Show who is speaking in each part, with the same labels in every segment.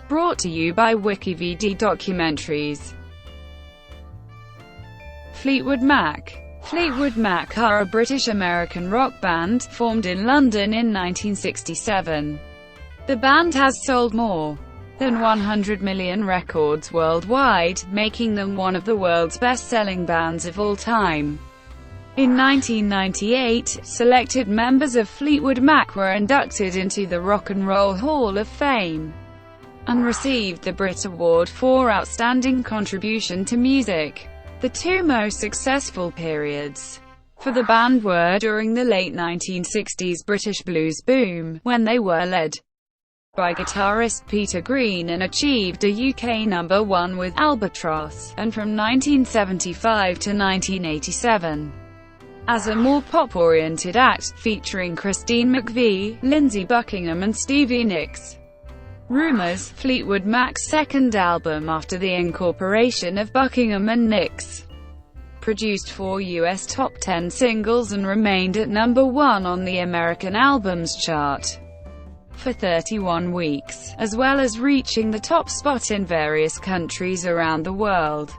Speaker 1: Brought to you by WikiVD Documentaries. Fleetwood Mac. Fleetwood Mac are a British-American rock band, formed in London in 1967. The band has sold more than 100 million records worldwide, making them one of the world's best-selling bands of all time. In 1998, selected members of Fleetwood Mac were inducted into the Rock and Roll Hall of Fame and received the Brit Award for Outstanding Contribution to Music. The two most successful periods for the band were during the late 1960s British blues boom, when they were led by guitarist Peter Green and achieved a UK number one with Albatross, and from 1975 to 1987. As a more pop-oriented act, featuring Christine McVie, Lindsey Buckingham and Stevie Nicks. Rumours, Fleetwood Mac's second album after the incorporation of Buckingham and Nicks, produced 4 US top 10 singles and remained at number 1 on the American Albums chart for 31 weeks, as well as reaching the top spot in various countries around the world.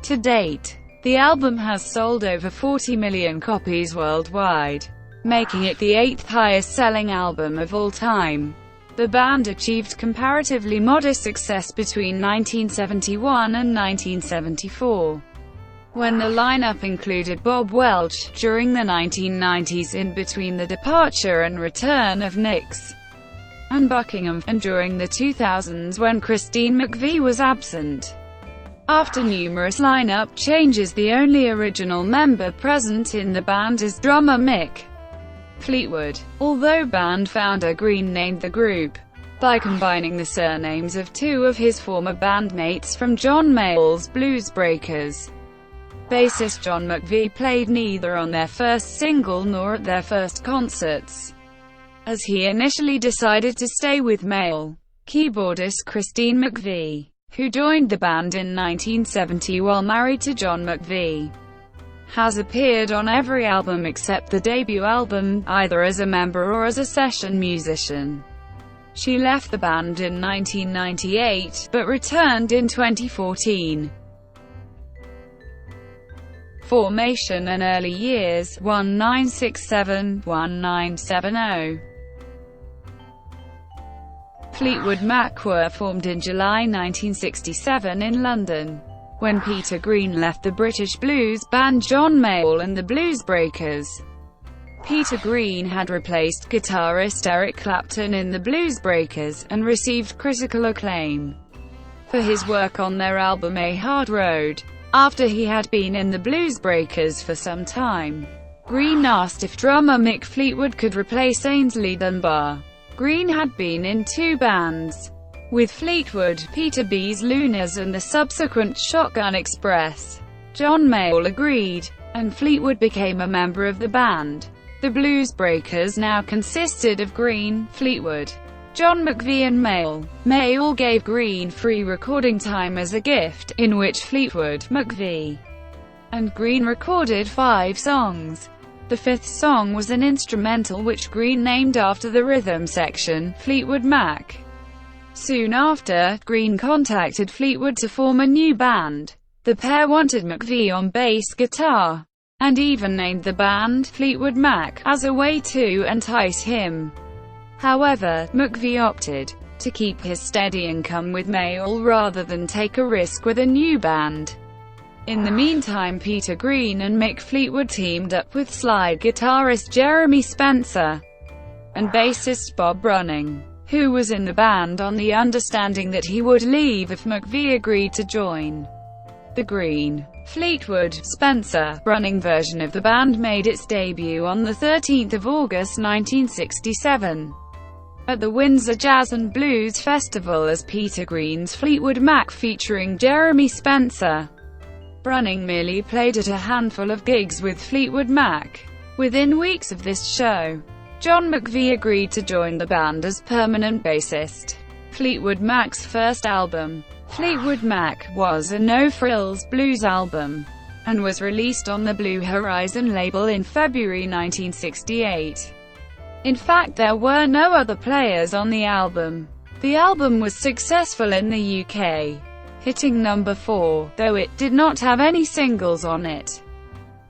Speaker 1: To date, the album has sold over 40 million copies worldwide, making it the 8th highest-selling album of all time. The band achieved comparatively modest success between 1971 and 1974, when the lineup included Bob Welch. During the 1990s, in between the departure and return of Nicks and Buckingham, and during the 2000s when Christine McVie was absent. After numerous lineup changes, the only original member present in the band is drummer Mick Fleetwood, although band founder Green named the group by combining the surnames of 2 of his former bandmates from John Mayall's Blues Breakers. Bassist John McVie played neither on their first single nor at their first concerts, as he initially decided to stay with Mayall. Keyboardist Christine McVie, who joined the band in 1970 while married to John McVie, has appeared on every album except the debut album, either as a member or as a session musician. She left the band in 1998, but returned in 2014. Formation and early years: 1967–1970. Fleetwood Mac were formed in July 1967 in London, when Peter Green left the British blues band John Mayall and the Blues Breakers. Peter Green had replaced guitarist Eric Clapton in the Blues Breakers, and received critical acclaim for his work on their album A Hard Road. After he had been in the Blues Breakers for some time, Green asked if drummer Mick Fleetwood could replace Ainsley Dunbar. Green had been in 2 bands with Fleetwood, Peter B's Lunars and the subsequent Shotgun Express. John Mayall agreed, and Fleetwood became a member of the band. The Blues Breakers now consisted of Green, Fleetwood, John McVie and Mayall. Mayall gave Green free recording time as a gift, in which Fleetwood, McVie, and Green recorded 5 songs. The 5th song was an instrumental which Green named after the rhythm section, Fleetwood Mac. Soon after, Green contacted Fleetwood to form a new band. The pair wanted McVie on bass guitar, and even named the band Fleetwood Mac, as a way to entice him. However, McVie opted to keep his steady income with Mayall rather than take a risk with a new band. In the meantime, Peter Green and Mick Fleetwood teamed up with slide guitarist Jeremy Spencer and bassist Bob Brunning, who was in the band on the understanding that he would leave if McVie agreed to join. The Green, Fleetwood, Spencer, Brunning version of the band made its debut on 13 August 1967 at the Windsor Jazz and Blues Festival as Peter Green's Fleetwood Mac featuring Jeremy Spencer. Brunning merely played at a handful of gigs with Fleetwood Mac. Within weeks of this show, John McVie agreed to join the band as permanent bassist. Fleetwood Mac's first album, Fleetwood Mac, was a no-frills blues album, and was released on the Blue Horizon label in February 1968. In fact, there were no other players on the album. The album was successful in the UK, hitting number 4, though it did not have any singles on it.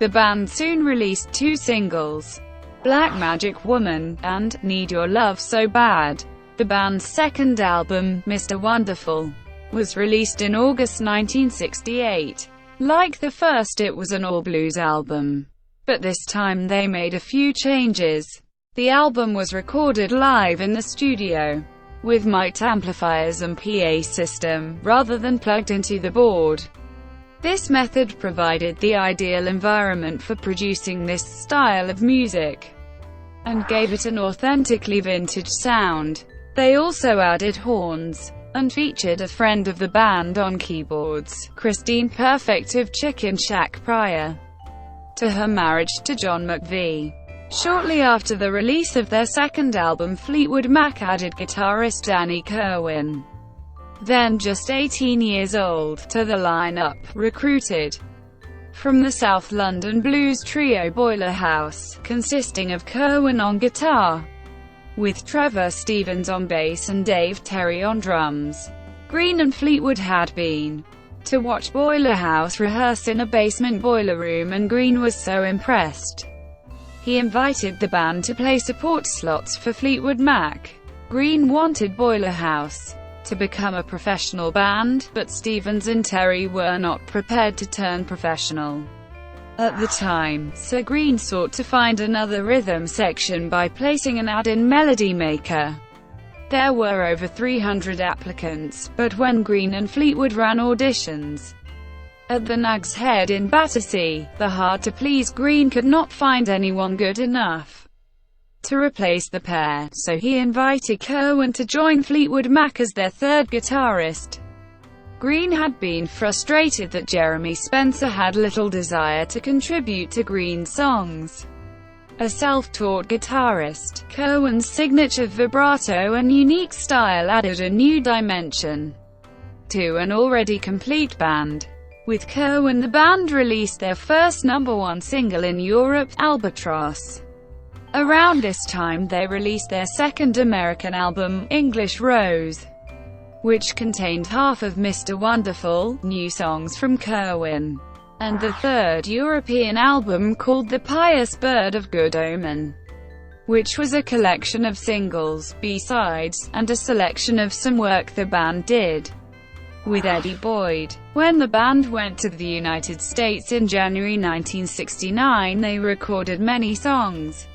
Speaker 1: The band soon released 2 singles, Black Magic Woman, and Need Your Love So Bad. The band's second album, Mr. Wonderful, was released in August 1968. Like the first, it was an all-blues album, but this time they made a few changes. The album was recorded live in the studio, with mic'd amplifiers and PA system, rather than plugged into the board. This method provided the ideal environment for producing this style of music, and gave it an authentically vintage sound. They also added horns, and featured a friend of the band on keyboards, Christine Perfect of Chicken Shack, prior to her marriage to John McVie. Shortly after the release of their second album, Fleetwood Mac added guitarist Danny Kirwan, then just 18 years old, to the lineup, recruited from the South London blues trio Boiler House, consisting of Kirwan on guitar, with Trevor Stevens on bass and Dave Terry on drums. Green and Fleetwood had been to watch Boiler House rehearse in a basement boiler room, and Green was so impressed, he invited the band to play support slots for Fleetwood Mac. Green wanted Boiler House to become a professional band, but Stevens and Terry were not prepared to turn professional at the time, so Green sought to find another rhythm section by placing an ad in Melody Maker. There were over 300 applicants, but when Green and Fleetwood ran auditions at the Nag's Head in Battersea, the hard-to-please Green could not find anyone good enough to replace the pair, so he invited Kirwan to join Fleetwood Mac as their third guitarist. Green had been frustrated that Jeremy Spencer had little desire to contribute to Green's songs. A self-taught guitarist, Kirwan's signature vibrato and unique style added a new dimension to an already complete band. With Kirwan, the band released their first #1 single in Europe, Albatross. Around this time they released their second American album, English Rose, which contained half of Mr. Wonderful, new songs from Kirwan, and the third European album called The Pious Bird of Good Omen, which was a collection of singles, B-sides, and a selection of some work the band did with Eddie Boyd. When the band went to the United States in January 1969, they recorded many songs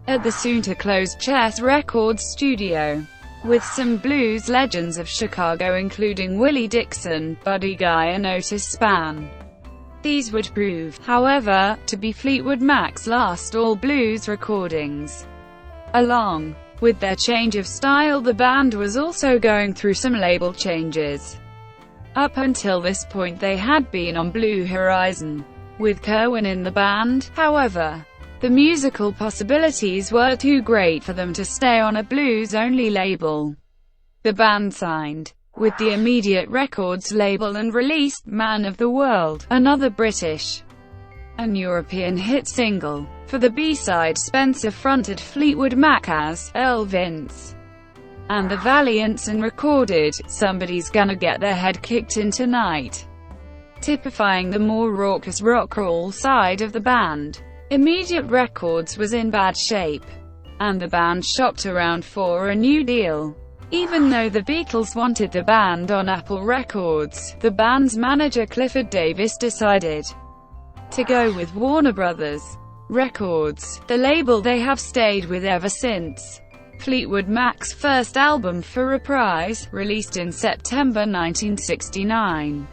Speaker 1: at the soon-to-close Chess Records studio, with some blues legends of Chicago including Willie Dixon, Buddy Guy and Otis Spann. These would prove, however, to be Fleetwood Mac's last all-blues recordings. Along with their change of style, the band was also going through some label changes. Up until this point they had been on Blue Horizon, with Kirwan in the band. However, the musical possibilities were too great for them to stay on a blues-only label. The band signed with the Immediate Records label and released Man of the World, another British and European hit single. For the B-side, Spencer fronted Fleetwood Mac as Earl Vince and the Valiants and recorded Somebody's Gonna Get Their Head Kicked In Tonight, typifying the more raucous rock-roll side of the band. Immediate Records was in bad shape, and the band shopped around for a new deal. Even though the Beatles wanted the band on Apple Records, the band's manager Clifford Davis decided to go with Warner Brothers Records, the label they have stayed with ever since. Fleetwood Mac's first album, For Reprise, released in September 1969,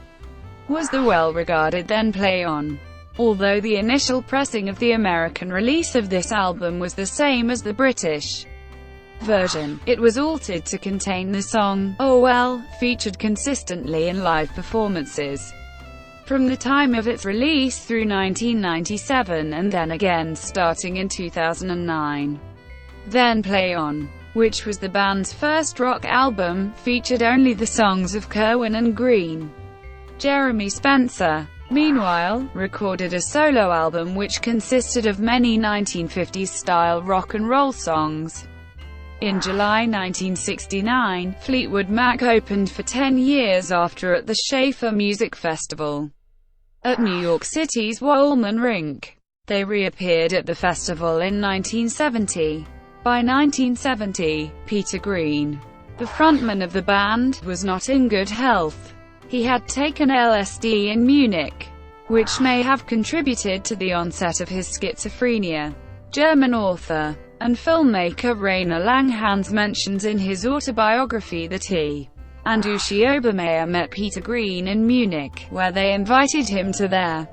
Speaker 1: was the well-regarded Then Play On. Although the initial pressing of the American release of this album was the same as the British version, it was altered to contain the song, Oh Well, featured consistently in live performances from the time of its release through 1997, and then again starting in 2009. Then Play On, which was the band's first rock album, featured only the songs of Kirwan and Green. Jeremy Spencer, meanwhile, recorded a solo album which consisted of many 1950s-style rock and roll songs. In July 1969, Fleetwood Mac opened for 10 years after at the Schaefer Music Festival at New York City's Woolman Rink. They reappeared at the festival in 1970. By 1970, Peter Green, the frontman of the band, was not in good health. He had taken LSD in Munich, which may have contributed to the onset of his schizophrenia. German author and filmmaker Rainer Langhans mentions in his autobiography that he and Uschi Obermeier met Peter Green in Munich, where they invited him to their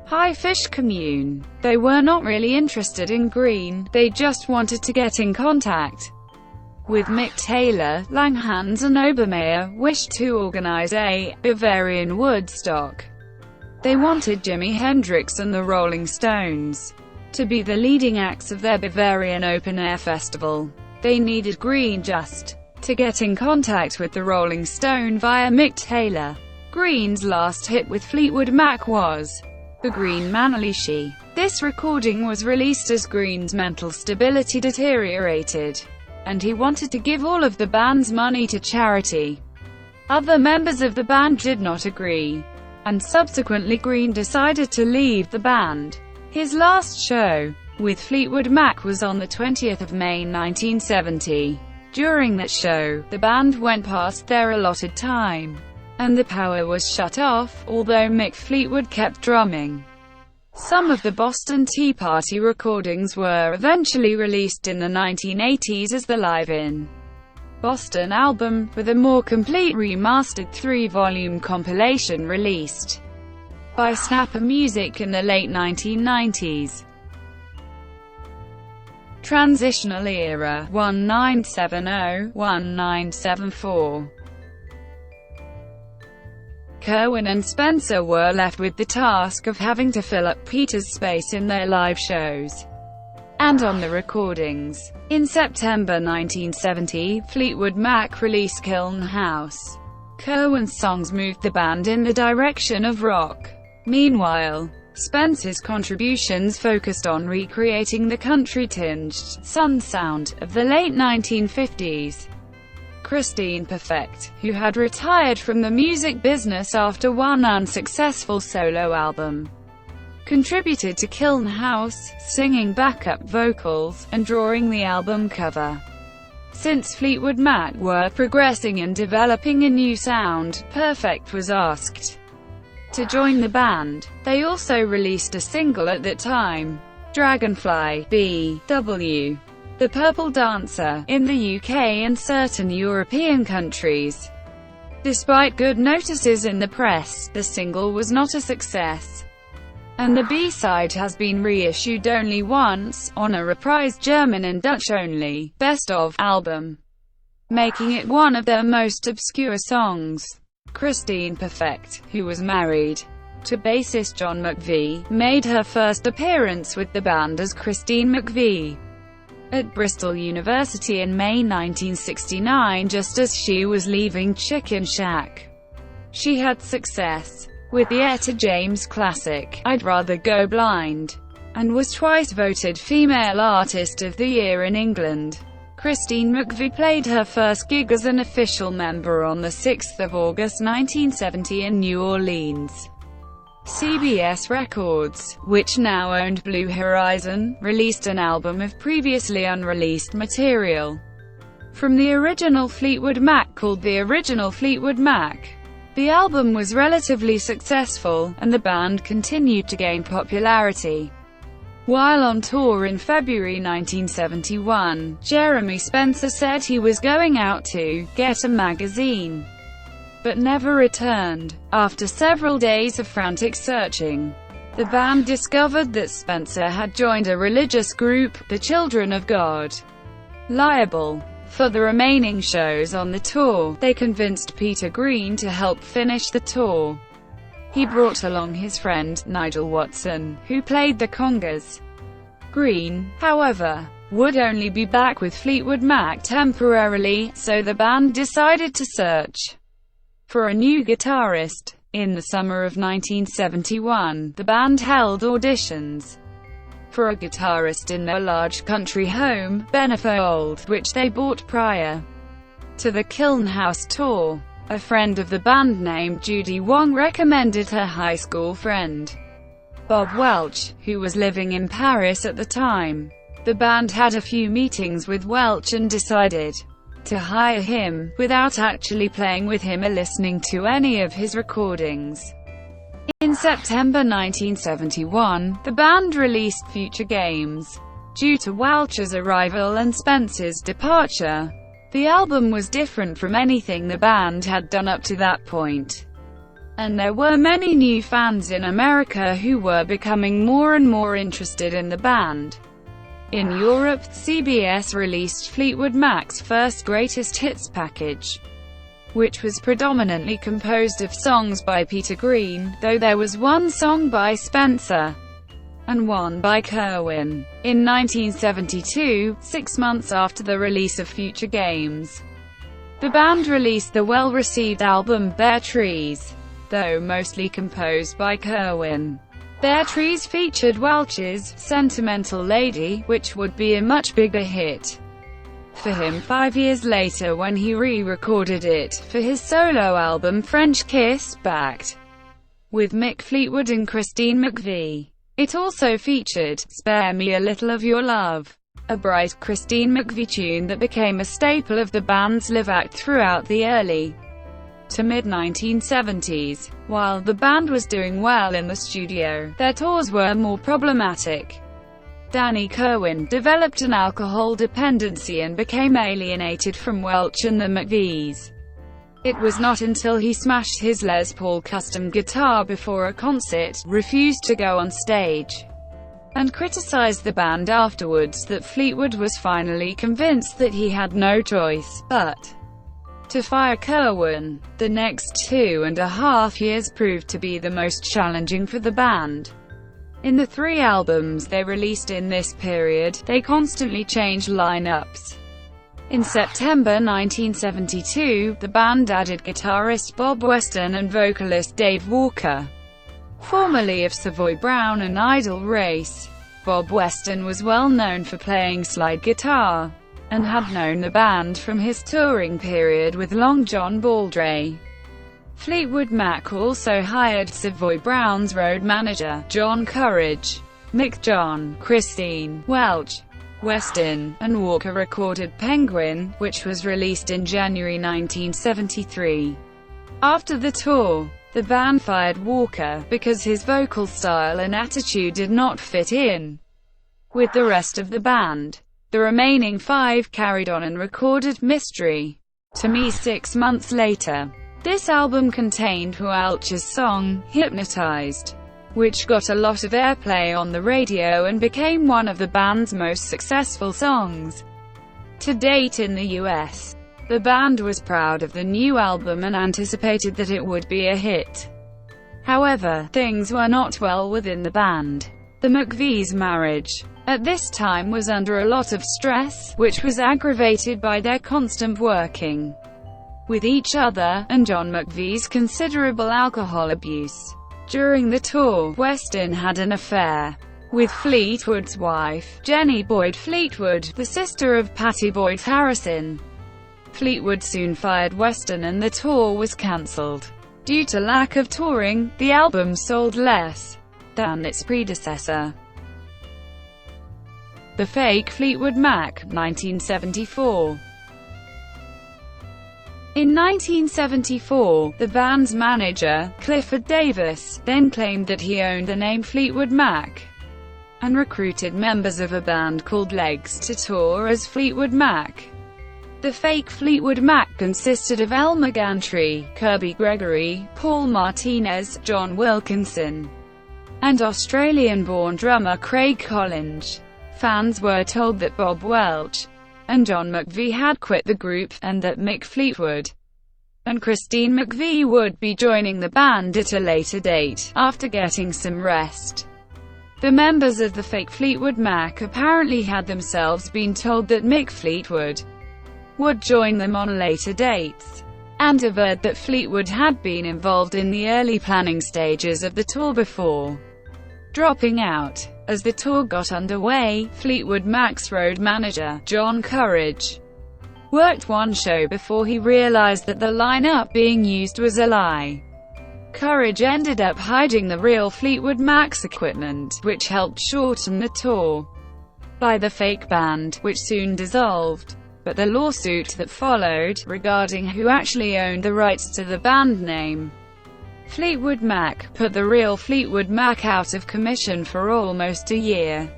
Speaker 1: Haifisch commune. They were not really interested in Green, they just wanted to get in contact with Mick Taylor. Langhans and Obermeier wished to organize a Bavarian Woodstock. They wanted Jimi Hendrix and the Rolling Stones to be the leading acts of their Bavarian open-air festival. They needed Green just to get in contact with the Rolling Stone via Mick Taylor. Green's last hit with Fleetwood Mac was The Green Manalishi. This recording was released as Green's mental stability deteriorated, and he wanted to give all of the band's money to charity. Other members of the band did not agree, and subsequently Green decided to leave the band. His last show with Fleetwood Mac was on the 20th of May 1970. During that show, the band went past their allotted time, and the power was shut off, although Mick Fleetwood kept drumming. Some of the Boston Tea Party recordings were eventually released in the 1980s as the Live in Boston album, with a more complete remastered 3-volume compilation released by Snapper Music in the late 1990s. Transitional era, 1970–1974. Kerwin and Spencer were left with the task of having to fill up Peter's space in their live shows and on the recordings. In September 1970, Fleetwood Mac released Kiln House. Kerwin's songs moved the band in the direction of rock. Meanwhile, Spencer's contributions focused on recreating the country-tinged, sun sound of the late 1950s. Christine Perfect, who had retired from the music business after one unsuccessful solo album, contributed to Kiln House, singing backup vocals, and drawing the album cover. Since Fleetwood Mac were progressing and developing a new sound, Perfect was asked to join the band. They also released a single at that time, Dragonfly, B.W. The Purple Dancer, in the UK and certain European countries. Despite good notices in the press, the single was not a success, and the B-side has been reissued only once, on a reprised German and Dutch-only, best-of, album, making it one of their most obscure songs. Christine Perfect, who was married to bassist John McVie, made her first appearance with the band as Christine McVie at Bristol University in May 1969, just as she was leaving Chicken Shack. She had success with the Etta James classic, I'd Rather Go Blind, and was twice voted Female Artist of the Year in England. Christine McVie played her first gig as an official member on the 6th of August 1970 in New Orleans. CBS Records, which now owned Blue Horizon, released an album of previously unreleased material from the original Fleetwood Mac called The Original Fleetwood Mac. The album was relatively successful, and the band continued to gain popularity. While on tour in February 1971, Jeremy Spencer said he was going out to get a magazine, but never returned. After several days of frantic searching, the band discovered that Spencer had joined a religious group, the Children of God. Liable for the remaining shows on the tour, they convinced Peter Green to help finish the tour. He brought along his friend, Nigel Watson, who played the congas. Green, however, would only be back with Fleetwood Mac temporarily, so the band decided to search for a new guitarist. In the summer of 1971, the band held auditions for a guitarist in their large country home, Benefold, which they bought prior to the Kiln House tour. A friend of the band named Judy Wong recommended her high school friend, Bob Welch, who was living in Paris at the time. The band had a few meetings with Welch and decided to hire him, without actually playing with him or listening to any of his recordings. In September 1971, the band released Future Games. Due to Welch's arrival and Spencer's departure, the album was different from anything the band had done up to that point, and there were many new fans in America who were becoming more and more interested in the band. In Europe, CBS released Fleetwood Mac's first greatest hits package, which was predominantly composed of songs by Peter Green, though there was one song by Spencer and one by Kerwin. In 1972, 6 months after the release of Future Games, the band released the well-received album Bare Trees, though mostly composed by Kerwin. Bare Trees featured Welch's Sentimental Lady, which would be a much bigger hit for him 5 years later when he re-recorded it for his solo album French Kiss, backed with Mick Fleetwood and Christine McVie. It also featured Spare Me a Little of Your Love, a bright Christine McVie tune that became a staple of the band's live act throughout the early to mid-1970s. While the band was doing well in the studio, their tours were more problematic. Danny Kerwin developed an alcohol dependency and became alienated from Welch and the McVies. It was not until he smashed his Les Paul custom guitar before a concert, refused to go on stage, and criticized the band afterwards that Fleetwood was finally convinced that he had no choice but to fire Kerwin. The next 2.5 years proved to be the most challenging for the band. In the 3 albums they released in this period, they constantly changed lineups. In September 1972, the band added guitarist Bob Weston and vocalist Dave Walker, formerly of Savoy Brown and Idle Race. Bob Weston was well known for playing slide guitar, and had known the band from his touring period with Long John Baldry. Fleetwood Mac also hired Savoy Brown's road manager, John Courage. Mick, John, Christine, Welch, Weston, and Walker recorded Penguin, which was released in January 1973. After the tour, the band fired Walker, because his vocal style and attitude did not fit in with the rest of the band. The remaining 5 carried on and recorded Mystery to Me 6 months later. This album contained Welch's song, Hypnotized, which got a lot of airplay on the radio and became one of the band's most successful songs to date in the US. The band was proud of the new album and anticipated that it would be a hit. However, things were not well within the band. The McVie's marriage at this time was under a lot of stress, which was aggravated by their constant working with each other, and John McVie's considerable alcohol abuse. During the tour, Weston had an affair with Fleetwood's wife, Jenny Boyd Fleetwood, the sister of Pattie Boyd Harrison. Fleetwood soon fired Weston and the tour was cancelled. Due to lack of touring, the album sold less than its predecessor. The Fake Fleetwood Mac, 1974. In 1974, the band's manager, Clifford Davis, then claimed that he owned the name Fleetwood Mac, and recruited members of a band called Legs to tour as Fleetwood Mac. The fake Fleetwood Mac consisted of Elmer Gantry, Kirby Gregory, Paul Martinez, John Wilkinson, and Australian-born drummer Craig Collins. Fans were told that Bob Welch and John McVie had quit the group, and that Mick Fleetwood and Christine McVie would be joining the band at a later date, after getting some rest. The members of the fake Fleetwood Mac apparently had themselves been told that Mick Fleetwood would join them on later dates, and averred that Fleetwood had been involved in the early planning stages of the tour before dropping out. As the tour got underway, Fleetwood Mac's road manager, John Courage, worked one show before he realized that the lineup being used was a lie. Courage ended up hiding the real Fleetwood Mac's equipment, which helped shorten the tour by the fake band, which soon dissolved. But the lawsuit that followed, regarding who actually owned the rights to the band name, Fleetwood Mac, put the real Fleetwood Mac out of commission for almost a year.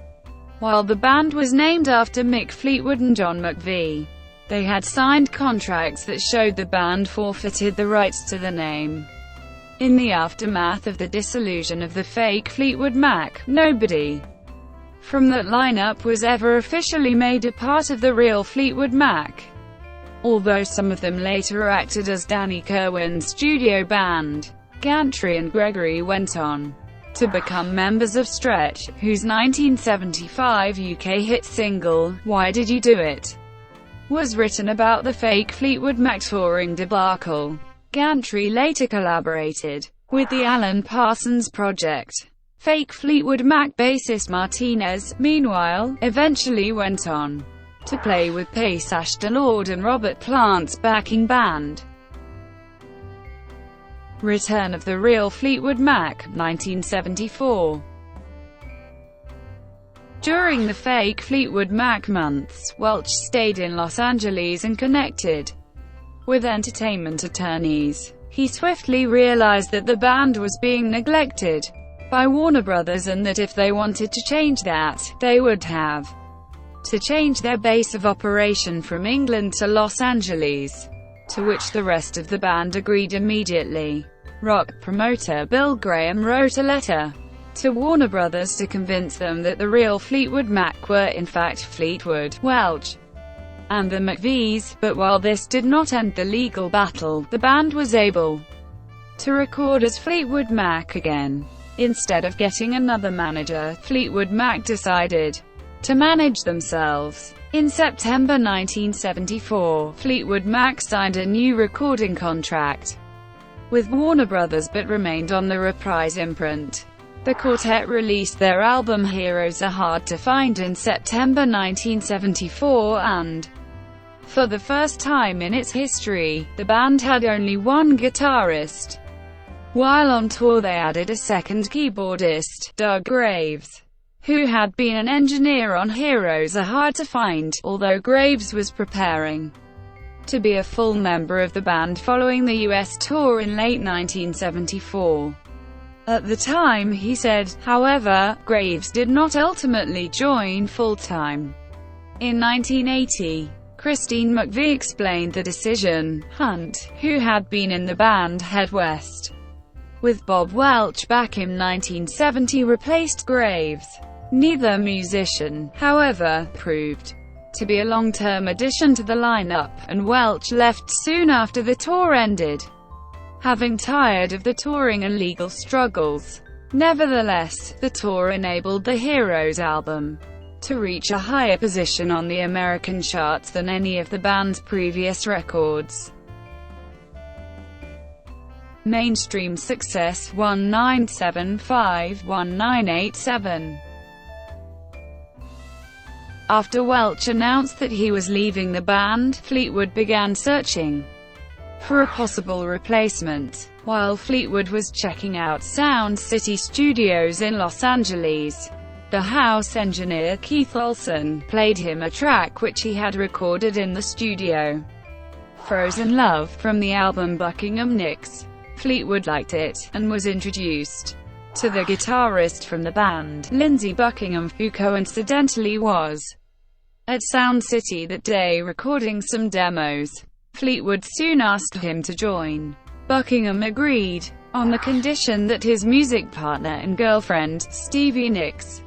Speaker 1: While the band was named after Mick Fleetwood and John McVie, they had signed contracts that showed the band forfeited the rights to the name. In the aftermath of the dissolution of the fake Fleetwood Mac, nobody from that lineup was ever officially made a part of the real Fleetwood Mac, although some of them later acted as Danny Kirwan's studio band. Gantry and Gregory went on to become members of Stretch, whose 1975 UK hit single, Why Did You Do It?, was written about the fake Fleetwood Mac touring debacle. Gantry later collaborated with the Alan Parsons Project. Fake Fleetwood Mac bassist Martinez, meanwhile, eventually went on to play with Pace Ashton-Lord and Robert Plant's backing band. Return of the real Fleetwood Mac, 1974. During the fake Fleetwood Mac months, Welch stayed in Los Angeles and connected with entertainment attorneys. He swiftly realized that the band was being neglected by Warner Brothers and that if they wanted to change that, they would have to change their base of operation from England to Los Angeles, to which the rest of the band agreed immediately. Rock promoter Bill Graham wrote a letter to Warner Brothers to convince them that the real Fleetwood Mac were in fact Fleetwood, Welch, and the McVies, but while this did not end the legal battle, the band was able to record as Fleetwood Mac again. Instead of getting another manager, Fleetwood Mac decided to manage themselves. In September 1974, Fleetwood Mac signed a new recording contract with Warner Brothers but remained on the Reprise imprint. The quartet released their album Heroes Are Hard to Find in September 1974 and, for the first time in its history, the band had only one guitarist. While on tour they added a second keyboardist, Doug Graves, who had been an engineer on Heroes Are Hard to Find, although Graves was preparing to be a full member of the band following the US tour in late 1974. At the time, he said, however, Graves did not ultimately join full-time. In 1980, Christine McVie explained the decision. Hunt, who had been in the band, head west with Bob Welch back in 1970, replaced Graves. Neither musician, however, proved to be a long-term addition to the lineup, and Welch left soon after the tour ended, having tired of the touring and legal struggles. Nevertheless, the tour enabled the Heroes album to reach a higher position on the American charts than any of the band's previous records. Mainstream success, 1975-1987. After Welch announced that he was leaving the band, Fleetwood began searching for a possible replacement. While Fleetwood was checking out Sound City Studios in Los Angeles, the house engineer Keith Olsen played him a track which he had recorded in the studio, Frozen Love, from the album Buckingham and Nicks. Fleetwood liked it, and was introduced to the guitarist from the band, Lindsey Buckingham, who coincidentally was at Sound City that day recording some demos. Fleetwood soon asked him to join. Buckingham agreed, on the condition that his music partner and girlfriend, Stevie Nicks,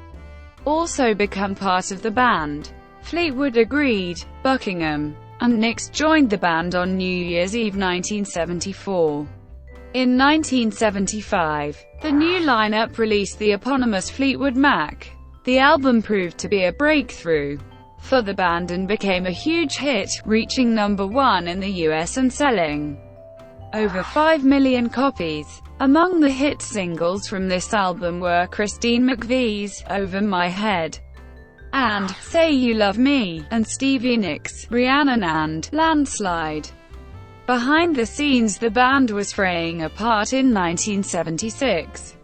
Speaker 1: also become part of the band. Fleetwood agreed. Buckingham and Nicks joined the band on New Year's Eve 1974. In 1975, the new lineup released the eponymous Fleetwood Mac. The album proved to be a breakthrough for the band and became a huge hit, reaching #1 in the US and selling over 5 million copies. Among the hit singles from this album were Christine McVie's Over My Head and Say You Love Me, and Stevie Nicks, Rhiannon and Landslide. Behind the scenes, the band was fraying apart in 1976.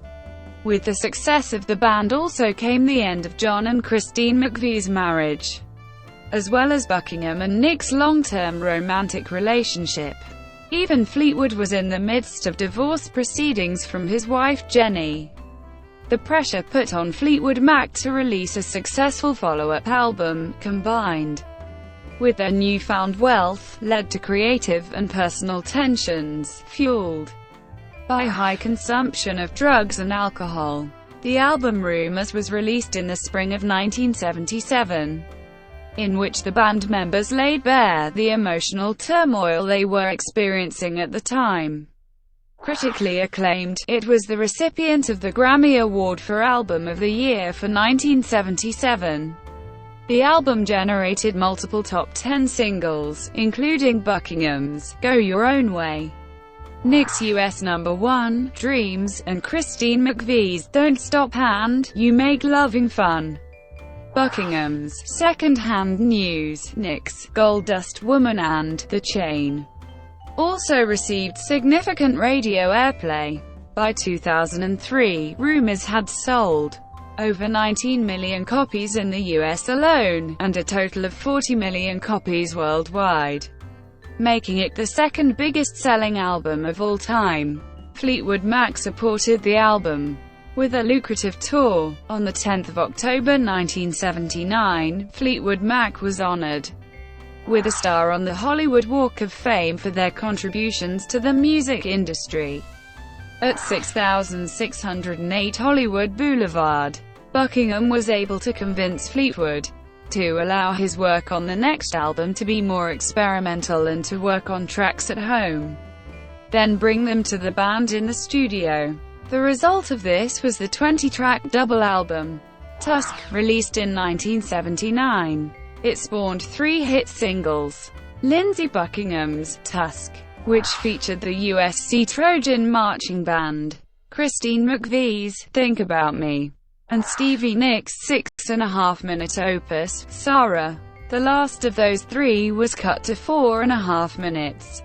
Speaker 1: With the success of the band also came the end of John and Christine McVie's marriage, as well as Buckingham and Nicks' long-term romantic relationship. Even Fleetwood was in the midst of divorce proceedings from his wife Jenny. The pressure put on Fleetwood Mac to release a successful follow-up album, combined with their newfound wealth, led to creative and personal tensions, fueled by high consumption of drugs and alcohol. The album Rumours was released in the spring of 1977, in which the band members laid bare the emotional turmoil they were experiencing at the time. Critically acclaimed, it was the recipient of the Grammy Award for Album of the Year for 1977. The album generated multiple top 10 singles, including Buckingham's Go Your Own Way, Nicks' US #1, Dreams, and Christine McVie's Don't Stop and You Make Loving Fun. Buckingham's Second-Hand News, Nicks' Gold Dust Woman and The Chain also received significant radio airplay. By 2003, Rumours had sold over 19 million copies in the US alone, and a total of 40 million copies worldwide, making it the second biggest selling album of all time. Fleetwood Mac supported the album with a lucrative tour. On the 10th of October 1979, Fleetwood Mac was honored with a star on the Hollywood Walk of Fame for their contributions to the music industry. At 6608 Hollywood Boulevard, Buckingham was able to convince Fleetwood to allow his work on the next album to be more experimental and to work on tracks at home, then bring them to the band in the studio. The result of this was the 20-track double album, Tusk, released in 1979. It spawned 3 hit singles: Lindsey Buckingham's Tusk, which featured the USC Trojan Marching Band, Christine McVie's Think About Me, and Stevie Nicks' 6.5-minute opus, Sarah. The last of those 3 was cut to 4.5 minutes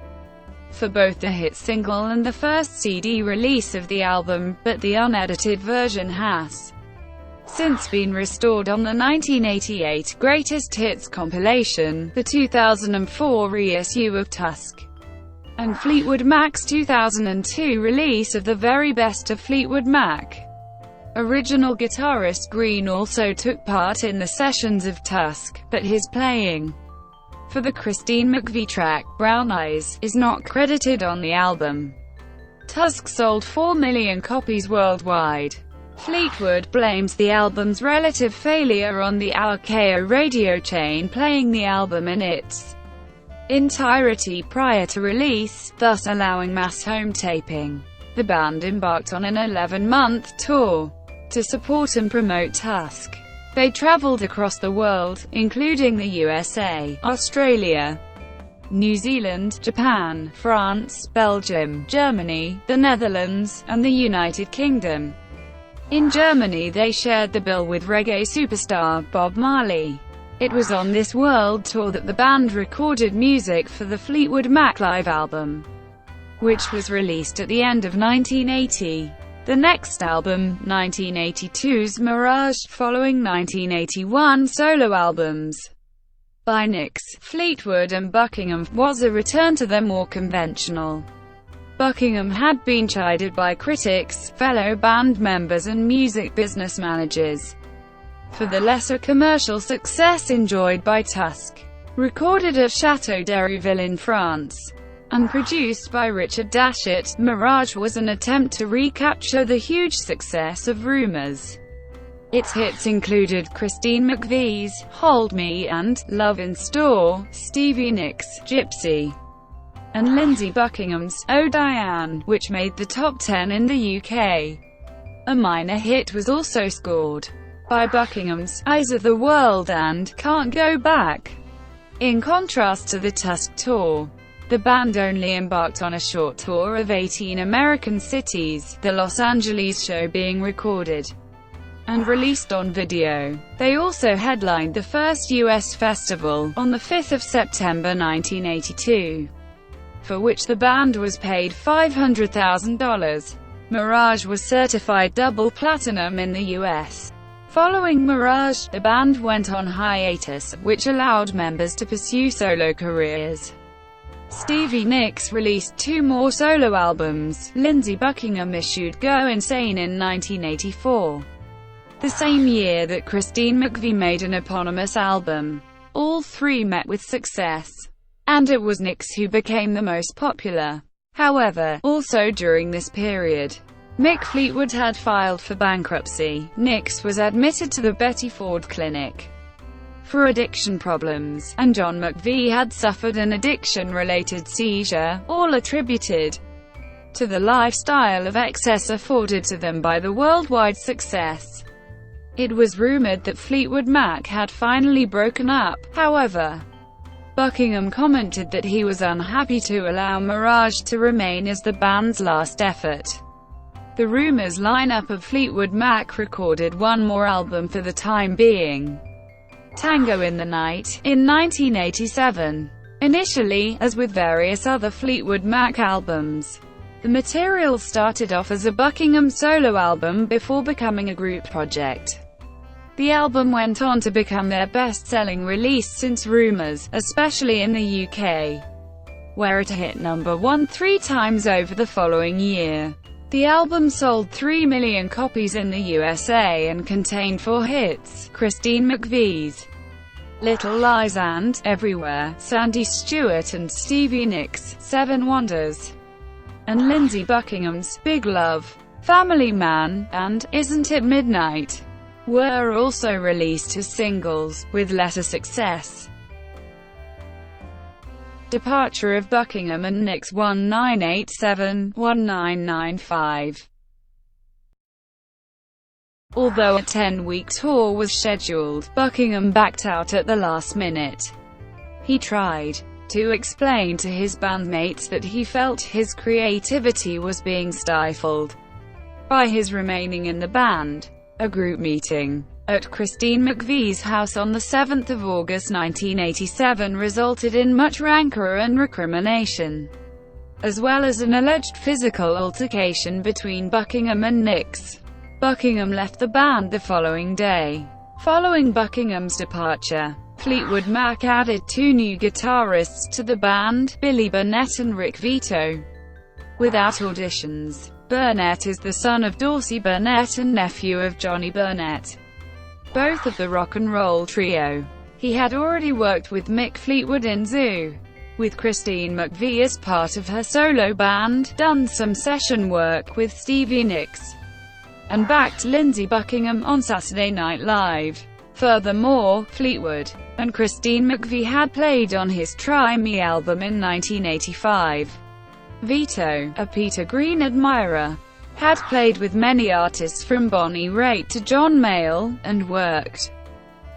Speaker 1: for both the hit single and the first CD release of the album, but the unedited version has since been restored on the 1988 Greatest Hits compilation, the 2004 reissue of Tusk, and Fleetwood Mac's 2002 release of The Very Best of Fleetwood Mac. Original guitarist Green also took part in the sessions of Tusk, but his playing for the Christine McVie track, Brown Eyes, is not credited on the album. Tusk sold 4 million copies worldwide. Fleetwood blames the album's relative failure on the RKO radio chain playing the album in its entirety prior to release, thus allowing mass home taping. The band embarked on an 11-month tour to support and promote Tusk. They traveled across the world, including the USA, Australia, New Zealand, Japan, France, Belgium, Germany, the Netherlands, and the United Kingdom. In Germany they shared the bill with reggae superstar Bob Marley. It was on this world tour that the band recorded music for the Fleetwood Mac live album, which was released at the end of 1980. The next album, 1982's Mirage, following 1981 solo albums by Nicks, Fleetwood and Buckingham, was a return to their more conventional. Buckingham had been chided by critics, fellow band members and music business managers for the lesser commercial success enjoyed by Tusk. Recorded at Château d'Hérouville in France and produced by Richard Dashut, Mirage was an attempt to recapture the huge success of Rumours. Its hits included Christine McVie's Hold Me and Love in Store, Stevie Nicks' Gypsy, and Lindsey Buckingham's Oh Diane, which made the top 10 in the UK. A minor hit was also scored by Buckingham's Eyes of the World and Can't Go Back. In contrast to the Tusk tour, The band only embarked on a short tour of 18 American cities, the Los Angeles show being recorded and released on video. They also headlined the first U.S. festival, on the 5th of September 1982, for which the band was paid $500,000. Mirage was certified double platinum in the U.S. Following Mirage, the band went on hiatus, which allowed members to pursue solo careers. Stevie Nicks released 2 more solo albums. Lindsey Buckingham issued Go Insane in 1984. The same year that Christine McVie made an eponymous album. All 3 met with success, and it was Nicks who became the most popular. However, also during this period, Mick Fleetwood had filed for bankruptcy. Nicks was admitted to the Betty Ford Clinic for addiction problems, and John McVie had suffered an addiction-related seizure, all attributed to the lifestyle of excess afforded to them by the worldwide success. It was rumored that Fleetwood Mac had finally broken up. However, Buckingham commented that he was unhappy to allow Mirage to remain as the band's last effort. The Rumours lineup of Fleetwood Mac recorded 1 more album for the time being, Tango in the Night, in 1987. Initially, as with various other Fleetwood Mac albums, the material started off as a Buckingham solo album before becoming a group project. The album went on to become their best-selling release since Rumours, especially in the UK, where it hit number 1 3 times over the following year. The album sold 3 million copies in the USA and contained 4 hits: Christine McVie's Little Lies and Everywhere, Sandy Stewart and Stevie Nicks' 7 Wonders, and Lindsey Buckingham's Big Love, Family Man, and Isn't It Midnight were also released as singles, with lesser success. Departure of Buckingham and Nicks 1987-1995. Although a 10-week tour was scheduled, Buckingham backed out at the last minute. He tried to explain to his bandmates that he felt his creativity was being stifled by his remaining in the band. A group meeting at Christine McVie's house on the 7th of August 1987 resulted in much rancor and recrimination, as well as an alleged physical altercation between Buckingham and Nicks. Buckingham left the band the following day. Following Buckingham's departure, Fleetwood Mac added 2 new guitarists to the band, Billy Burnett and Rick Vito, without auditions. Burnett is the son of Dorsey Burnett and nephew of Johnny Burnett, both of the rock and roll trio. He had already worked with Mick Fleetwood in Zoo, with Christine McVie as part of her solo band, done some session work with Stevie Nicks, and backed Lindsey Buckingham on Saturday Night Live. Furthermore, Fleetwood and Christine McVie had played on his Try Me album in 1985. Vito, a Peter Green admirer, had played with many artists from Bonnie Raitt to John Mayall, and worked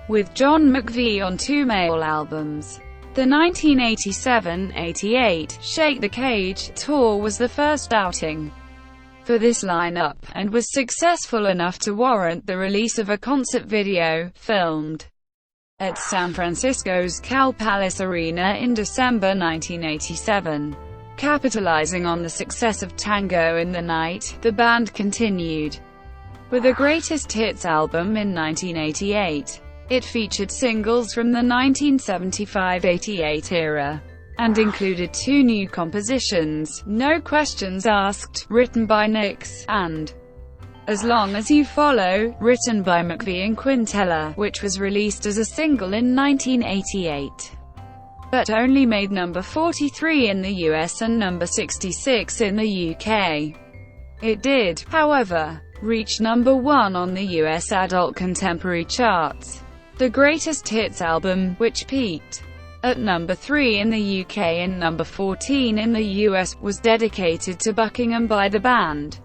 Speaker 1: with John McVie on 2 Mayall albums. The 1987-88 Shake the Cage tour was the first outing for this lineup, and was successful enough to warrant the release of a concert video, filmed at San Francisco's Cal Palace Arena in December 1987. Capitalizing on the success of Tango in the Night, the band continued with a greatest hits album in 1988. It featured singles from the 1975-88 era, and included 2 new compositions, No Questions Asked, written by Nicks, and As Long as You Follow, written by McVie and Quintella, which was released as a single in 1988. But only made number 43 in the US and number 66 in the UK. It did, however, reach number 1 on the US adult contemporary charts. The greatest hits album, which peaked at number 3 in the UK and number 14 in the US, was dedicated to Buckingham by the band,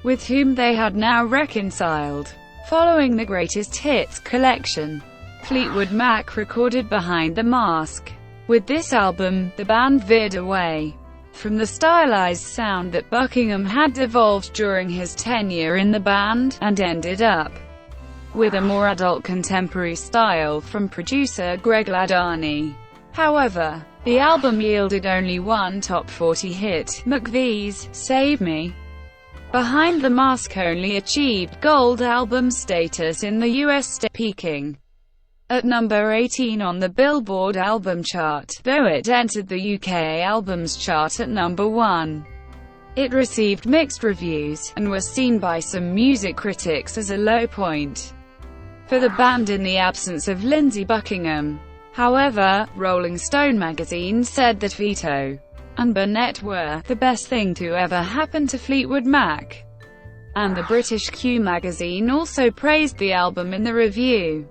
Speaker 1: with whom they had now reconciled. Following the greatest hits collection, Fleetwood Mac recorded Behind the Mask With this album, the band veered away from the stylized sound that Buckingham had evolved during his tenure in the band, and ended up with a more adult contemporary style from producer Greg Ladani. However, the album yielded only one top 40 hit, McVie's "Save Me". Behind the Mask only achieved gold album status in the US, peaking at number 18 on the Billboard album chart, though it entered the UK albums chart at number 1. It received mixed reviews, and was seen by some music critics as a low point for the band in the absence of Lindsey Buckingham. However, Rolling Stone magazine said that Vito and Burnett were the best thing to ever happen to Fleetwood Mac, and the British Q magazine also praised the album in the review.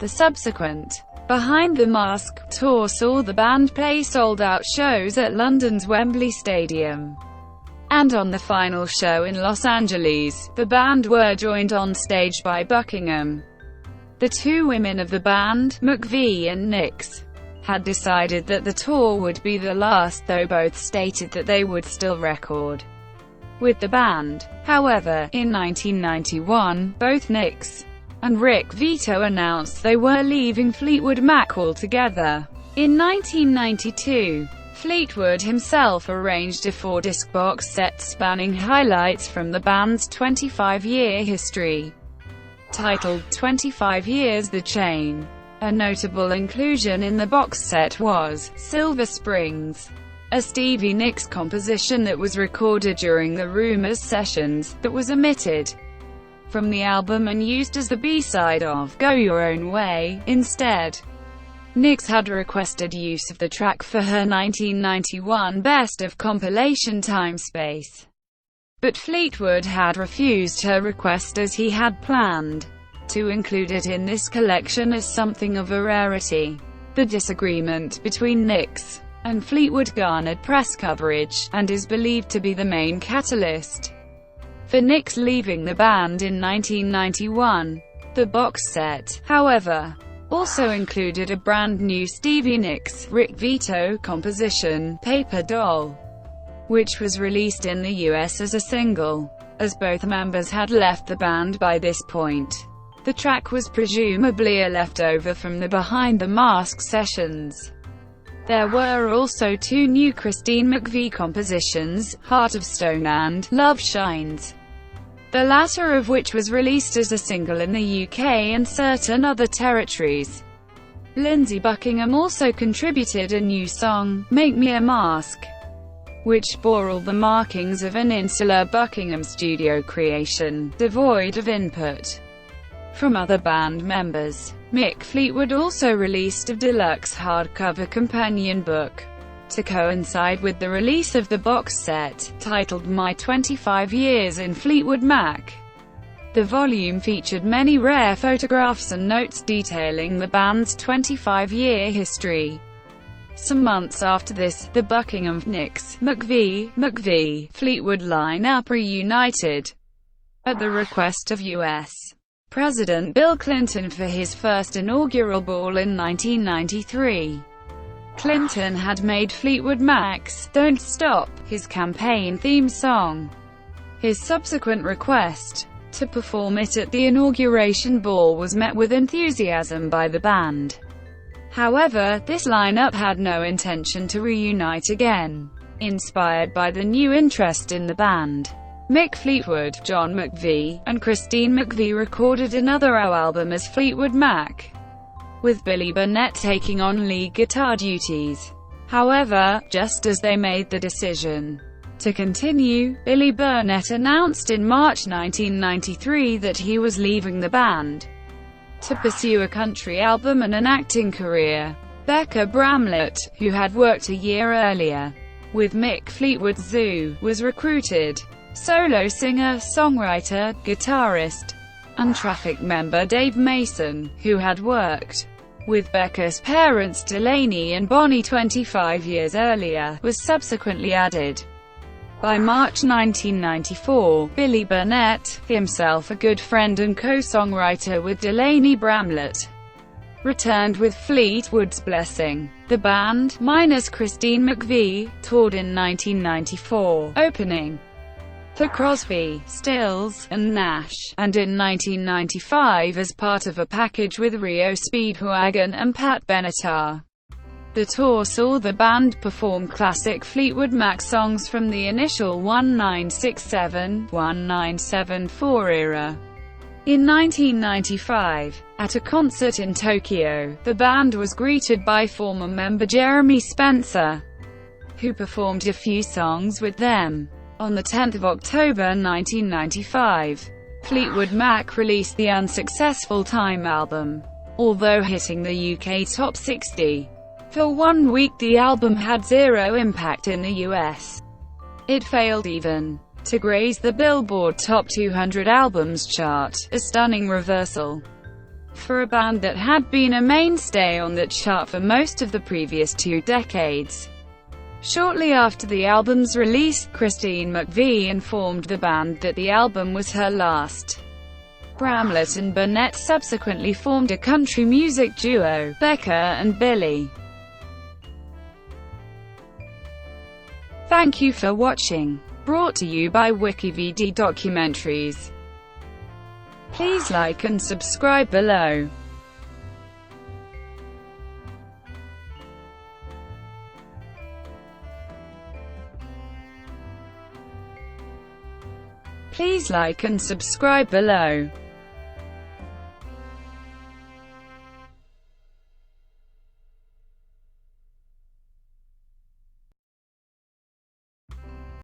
Speaker 1: The subsequent Behind the Mask tour saw the band play sold-out shows at London's Wembley Stadium, and on the final show in Los Angeles, the band were joined on stage by Buckingham. The two women of the band, McVie and Nicks, had decided that the tour would be the last, though both stated that they would still record with the band. However, in 1991, both Nicks and Rick Vito announced they were leaving Fleetwood Mac altogether. In 1992, Fleetwood himself arranged a 4-disc box set spanning highlights from the band's 25-year history, titled 25 Years The Chain. A notable inclusion in the box set was "Silver Springs", a Stevie Nicks composition that was recorded during the Rumours sessions, that was omitted from the album and used as the B-side of "Go Your Own Way" instead. Nicks had requested use of the track for her 1991 Best of compilation Time Space, but Fleetwood had refused her request as he had planned to include it in this collection as something of a rarity. The disagreement between Nicks and Fleetwood garnered press coverage, and is believed to be the main catalyst for Nicks leaving the band in 1991. The box set, however, also included a brand new Stevie Nicks, Rick Vito composition, "Paper Doll", which was released in the US as a single. As both members had left the band by this point, the track was presumably a leftover from the Behind the Mask sessions. There were also two new Christine McVie compositions, "Heart of Stone" and "Love Shines", the latter of which was released as a single in the UK and certain other territories. Lindsey Buckingham also contributed a new song, "Make Me a Mask", which bore all the markings of an insular Buckingham studio creation, devoid of input from other band members. Mick Fleetwood also released a deluxe hardcover companion book to coincide with the release of the box set, titled My 25 Years in Fleetwood Mac. The volume featured many rare photographs and notes detailing the band's 25-year history. Some months after this, the Buckingham, Nicks, McVie, Fleetwood lineup reunited at the request of U.S. President Bill Clinton for his first inaugural ball in 1993. Clinton had made Fleetwood Mac's "Don't Stop" his campaign theme song. His subsequent request to perform it at the inauguration ball was met with enthusiasm by the band. However, this lineup had no intention to reunite again. Inspired by the new interest in the band, Mick Fleetwood, John McVie, and Christine McVie recorded another album as Fleetwood Mac, with Billy Burnett taking on lead guitar duties. However, just as they made the decision to continue, Billy Burnett announced in March 1993 that he was leaving the band to pursue a country album and an acting career. Becca Bramlett, who had worked a year earlier with Mick Fleetwood's Zoo, was recruited. Solo singer, songwriter, guitarist, and Traffic member Dave Mason, who had worked with Becca's parents Delaney and Bonnie 25 years earlier, was subsequently added. By March 1994, Billy Burnett, himself a good friend and co-songwriter with Delaney Bramlett, returned with Fleetwood's blessing. The band, minus Christine McVie, toured in 1994, opening for Crosby, Stills, and Nash, and in 1995 as part of a package with Rio Speedwagon and Pat Benatar. The tour saw the band perform classic Fleetwood Mac songs from the initial 1967-1974 era. In 1995, at a concert in Tokyo, the band was greeted by former member Jeremy Spencer, who performed a few songs with them. On the 10th of October 1995, Fleetwood Mac released the unsuccessful Time album, although hitting the UK Top 60. For 1 week the album had zero impact in the US. It failed even to graze the Billboard Top 200 Albums chart, a stunning reversal for a band that had been a mainstay on that chart for most of the previous 2 decades. Shortly after the album's release, Christine McVie informed the band that the album was her last. Bramlett and Burnett subsequently formed a country music duo, Becca and Billy. Thank you for watching. Brought to you by WikiVD Documentaries. Please like and subscribe below. Please like and subscribe below.